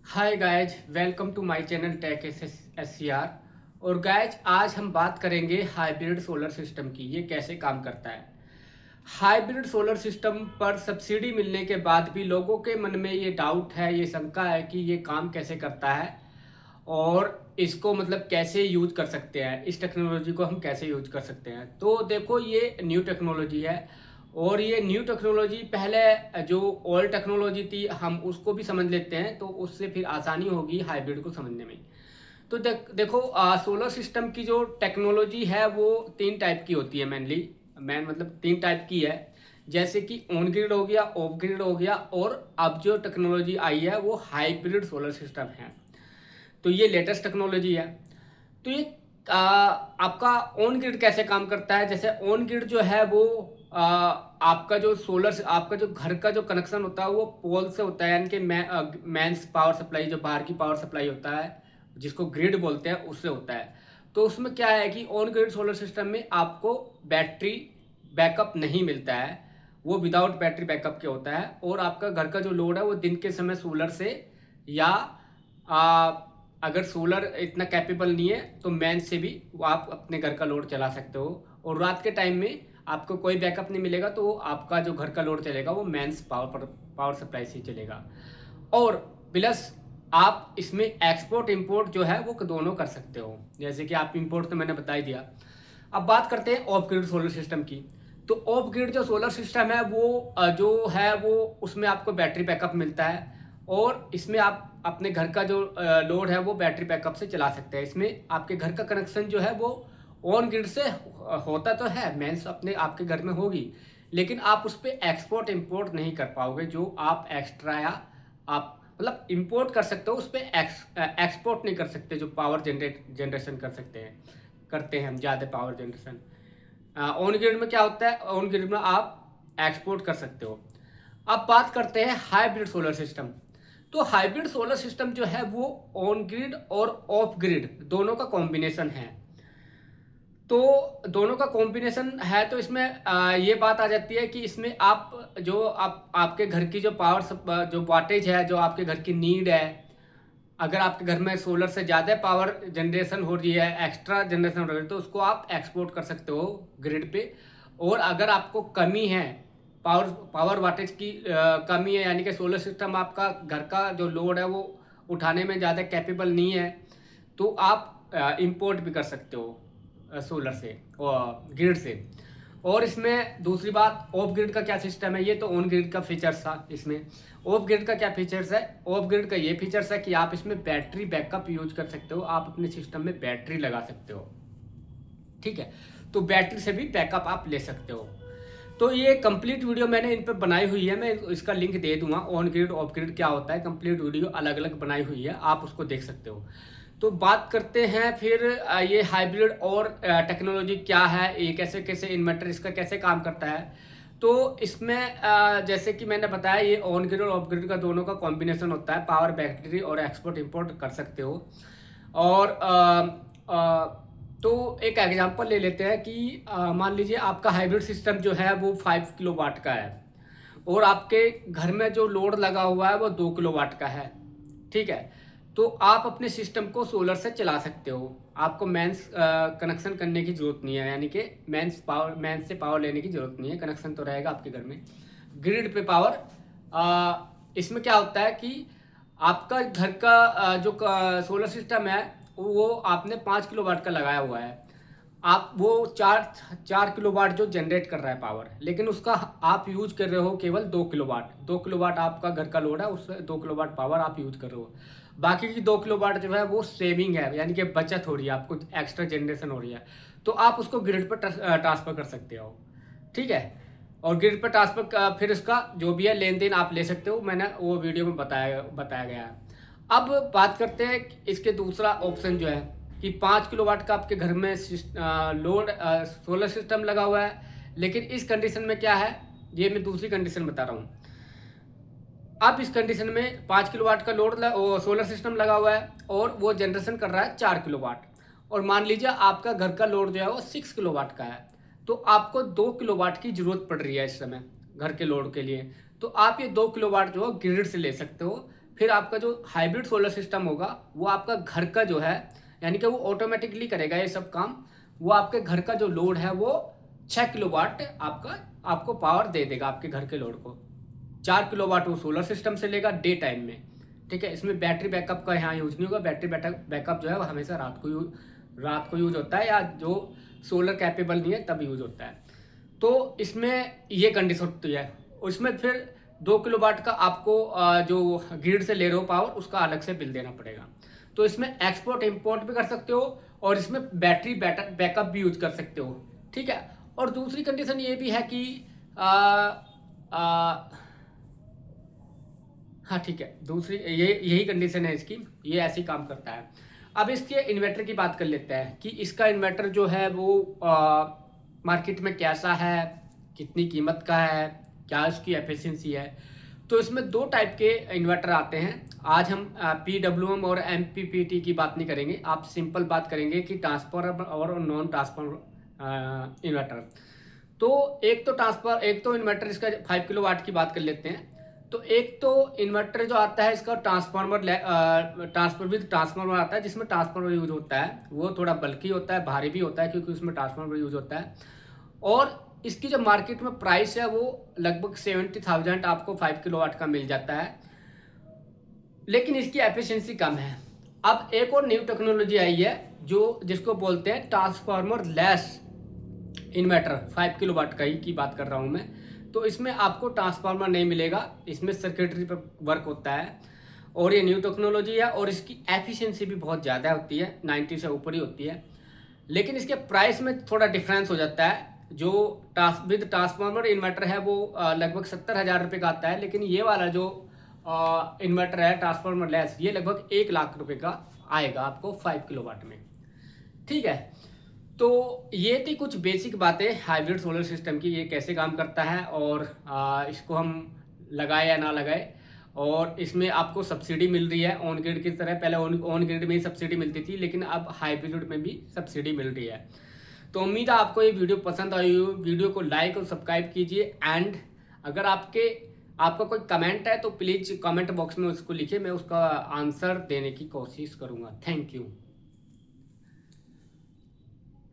Hi guys, welcome to my channel tech SCR। और guys, आज हम बात करेंगे हाइब्रिड सोलर सिस्टम की। ये कैसे काम करता है। हाइब्रिड सोलर सिस्टम पर सब्सिडी मिलने के बाद भी लोगों के मन में ये डाउट है, ये शंका है कि ये काम कैसे करता है और इसको मतलब कैसे यूज कर सकते हैं, इस टेक्नोलॉजी को हम कैसे यूज कर सकते हैं। तो देखो, ये न्यू टेक्नोलॉजी है और ये न्यू टेक्नोलॉजी पहले जो ओल्ड टेक्नोलॉजी थी हम उसको भी समझ लेते हैं, तो उससे फिर आसानी होगी हाइब्रिड को समझने में। तो देखो, सोलर सिस्टम की जो टेक्नोलॉजी है वो तीन टाइप की होती है। मतलब तीन टाइप की है। जैसे कि ऑन ग्रिड हो गया, ऑफ ग्रिड हो गया, और अब जो टेक्नोलॉजी आई है वो हाइब्रिड सोलर सिस्टम है। तो ये लेटेस्ट टेक्नोलॉजी है। तो ये आपका ऑन ग्रिड कैसे काम करता है। जैसे ऑन ग्रिड जो है वो आपका जो घर का जो कनेक्शन होता है वो पोल से होता है, यानी कि मेंस पावर सप्लाई, जो बाहर की पावर सप्लाई होता है जिसको ग्रिड बोलते हैं, उससे होता है। तो उसमें क्या है कि ऑन ग्रिड सोलर सिस्टम में आपको बैटरी बैकअप नहीं मिलता है, वो विदाउट बैटरी बैकअप के होता है। और आपका घर का जो लोड है वो दिन के समय सोलर से, या आ, अगर सोलर इतना कैपेबल नहीं है तो मैन से भी वो आप अपने घर का लोड चला सकते हो। और रात के टाइम में आपको कोई बैकअप नहीं मिलेगा तो आपका जो घर का लोड चलेगा वो मेंस पावर सप्लाई से चलेगा। और प्लस आप इसमें एक्सपोर्ट इंपोर्ट जो है वो दोनों कर सकते हो। जैसे कि आप इंपोर्ट तो मैंने बता ही दिया। अब बात करते हैं ऑफ ग्रिड सोलर सिस्टम की। तो ऑफ ग्रिड जो सोलर सिस्टम है वो जो है वो उसमें आपको बैटरी बैकअप मिलता है, और इसमें आप अपने घर का जो लोड है वो बैटरी बैकअप से चला सकते हैं। इसमें आपके घर का कनेक्शन जो है वो ऑन ग्रिड से होता तो है, मेंस अपने आपके घर में होगी, लेकिन आप उस पर एक्सपोर्ट इंपोर्ट नहीं कर पाओगे। जो आप एक्स्ट्रा या आप मतलब इंपोर्ट कर सकते हो, उस पर एक्सपोर्ट नहीं कर सकते। जो पावर जनरेशन करते हैं हम ज़्यादा पावर जनरेशन। ऑन ग्रिड में क्या होता है, ऑन ग्रिड में आप एक्सपोर्ट कर सकते हो। अब बात करते हैं हाइब्रिड सोलर सिस्टम। तो हाइब्रिड सोलर सिस्टम जो है वो ऑन ग्रिड और ऑफ ग्रिड दोनों का कॉम्बिनेशन है। तो दोनों का कॉम्बिनेशन है, तो इसमें ये बात आ जाती है कि इसमें आप आपके घर की जो जो वाटेज है, जो आपके घर की नीड है, अगर आपके घर में सोलर से ज़्यादा पावर जनरेशन हो रही है, एक्स्ट्रा जनरेशन हो रही है, तो उसको आप एक्सपोर्ट कर सकते हो ग्रिड पे। और अगर आपको कमी है, पावर वाटेज की कमी है, यानी कि सोलर सिस्टम आपका घर का जो लोड है वो उठाने में ज़्यादा कैपेबल नहीं है, तो आप इंपोर्ट भी कर सकते हो सोलर से और ग्रिड से। और इसमें दूसरी बात, ऑफ ग्रिड का क्या सिस्टम है। ये तो ऑन ग्रिड का फीचर्स था। इसमें ऑफ ग्रिड का क्या फीचर्स है। ऑफ ग्रिड का ये फीचर्स है कि आप इसमें बैटरी बैकअप यूज कर सकते हो, आप अपने सिस्टम में बैटरी लगा सकते हो। ठीक है, तो बैटरी से भी बैकअप आप ले सकते हो। तो ये कंप्लीट वीडियो मैंने इन पर बनाई हुई है, मैं इसका लिंक दे दूंगा। ऑन ग्रिड ऑफ ग्रिड क्या होता है, कंप्लीट वीडियो अलग अलग बनाई हुई है, आप उसको देख सकते हो। तो बात करते हैं फिर ये हाइब्रिड और टेक्नोलॉजी क्या है, ये कैसे कैसे इन्वर्टर इसका कैसे काम करता है। तो इसमें जैसे कि मैंने बताया, ये ऑन ग्रिड और ऑफ ग्रिड का दोनों का कॉम्बिनेशन होता है। पावर बैटरी और एक्सपोर्ट इंपोर्ट कर सकते हो। और तो एक एग्जांपल ले लेते हैं कि मान लीजिए आपका हाइब्रिड सिस्टम जो है वो 5 किलोवाट का है, और आपके घर में जो लोड लगा हुआ है वो 2 किलोवाट का है। ठीक है, तो आप अपने सिस्टम को सोलर से चला सकते हो। आपको मेंस कनेक्शन करने की जरूरत नहीं है, यानी कि मेंस से पावर लेने की जरूरत नहीं है, कनेक्शन तो रहेगा आपके घर में ग्रिड पे पावर। इसमें क्या होता है कि आपका घर का जो सोलर सिस्टम है वो आपने 5 किलोवाट का लगाया हुआ है। आप वो चार चार किलोवाट जो जनरेट कर रहा है पावर, लेकिन उसका आप यूज कर रहे हो केवल 2 किलोवाट। 2 किलोवाट आपका घर का लोड है, उससे 2 किलोवाट पावर आप यूज कर रहे हो। बाकी की 2 किलोवाट जो है वो सेविंग है, यानी कि बचत हो रही है, आपको एक्स्ट्रा जनरेशन हो रही है। तो आप उसको ग्रिड पर ट्रांसफर कर सकते हो। ठीक है, और ग्रिड पर ट्रांसफर फिर इसका जो भी है लेन देन आप ले सकते हो, मैंने वो वीडियो में बताया गया है। अब बात करते हैं इसके दूसरा ऑप्शन जो है कि 5 किलोवाट का आपके घर में लोड सोलर सिस्टम लगा हुआ है, लेकिन इस कंडीशन में क्या है, ये मैं दूसरी कंडीशन बता रहा हूँ। अब इस कंडीशन में 5 किलोवाट का सोलर सिस्टम लगा हुआ है और वो जनरेशन कर रहा है 4 किलोवाट, और मान लीजिए आपका घर का लोड जो है वो 6 किलोवाट का है, तो आपको 2 किलोवाट की जरूरत पड़ रही है इस समय घर के लोड के लिए। तो आप ये 2 किलोवाट जो है ग्रिड से ले सकते हो, फिर आपका जो हाइब्रिड सोलर सिस्टम होगा वो आपका घर का जो है, यानी कि वो ऑटोमेटिकली करेगा ये सब काम। वो आपके घर का जो लोड है वो 6 किलोवाट आपको पावर दे देगा, आपके घर के लोड को। 4 किलोवाट वो सोलर सिस्टम से लेगा डे टाइम में। ठीक है, इसमें बैटरी बैकअप का यहाँ यूज नहीं होगा। बैटरी बैकअप जो है वो हमेशा रात को यूज होता है, या जो सोलर कैपेबल नहीं है तब यूज होता है। तो इसमें ये कंडीशन होती है। उसमें फिर 2 किलोवाट का आपको जो ग्रिड से ले रहे हो पावर, उसका अलग से बिल देना पड़ेगा। तो इसमें एक्सपोर्ट इम्पोर्ट भी कर सकते हो, और इसमें बैटरी बैकअप भी यूज कर सकते हो। ठीक है, और दूसरी कंडीशन ये भी है कि आ, आ, हाँ ठीक है, दूसरी यही कंडीशन है इसकी, ये ऐसे ही काम करता है। अब इसके इन्वर्टर की बात कर लेते हैं कि इसका इन्वर्टर जो है वो मार्केट में कैसा है, कितनी कीमत का है, क्या उसकी एफिशिएंसी है। तो इसमें दो टाइप के इन्वर्टर आते हैं। आज हम PWM और MPPT की बात नहीं करेंगे, आप सिंपल बात करेंगे कि ट्रांसफॉर्मर और नॉन ट्रांसफॉर्मर इन्वर्टर। तो एक तो इन्वर्टर इसका 5 किलोवाट की बात कर लेते हैं। तो एक तो इन्वर्टर जो आता है इसका ट्रांसफॉर्मर आता है, जिसमें ट्रांसफॉर्मर यूज होता है। वो थोड़ा बल्कि होता है, भारी भी होता है, क्योंकि उसमें ट्रांसफॉर्मर यूज होता है। और इसकी जो मार्केट में प्राइस है वो लगभग 70,000 आपको 5 किलोवाट का मिल जाता है, लेकिन इसकी एफिशिएंसी कम है। अब एक और न्यू टेक्नोलॉजी आई है जिसको बोलते हैं ट्रांसफॉर्मर लेस इन्वर्टर। 5 किलोवाट का ही की बात कर रहा हूँ मैं। तो इसमें आपको ट्रांसफार्मर नहीं मिलेगा, इसमें सर्किटरी पर वर्क होता है, और ये न्यू टेक्नोलॉजी है, और इसकी एफिशिएंसी भी बहुत ज़्यादा होती है, 90 से ऊपर ही होती है। लेकिन इसके प्राइस में थोड़ा डिफरेंस हो जाता है। जो विद ट्रांसफार्मर इन्वर्टर है वो लगभग 70,000 रुपये का आता है, लेकिन ये वाला जो इन्वर्टर है ट्रांसफार्मर लेस, ये लगभग 1 लाख रुपये का आएगा आपको 5 किलोवाट में। ठीक है, तो ये थी कुछ बेसिक बातें हाइब्रिड सोलर सिस्टम की, ये कैसे काम करता है, और इसको हम लगाए या ना लगाए, और इसमें आपको सब्सिडी मिल रही है ऑन ग्रिड की तरह। पहले ऑन ग्रिड में ही सब्सिडी मिलती थी, लेकिन अब हाइब्रिड में भी सब्सिडी मिल रही है। तो उम्मीद है आपको ये वीडियो पसंद आई हो। वीडियो को लाइक और सब्सक्राइब कीजिए। एंड अगर आपका कोई कमेंट है तो प्लीज़ कमेंट बॉक्स में उसको लिखिए, मैं उसका आंसर देने की कोशिश करूँगा। Thank you.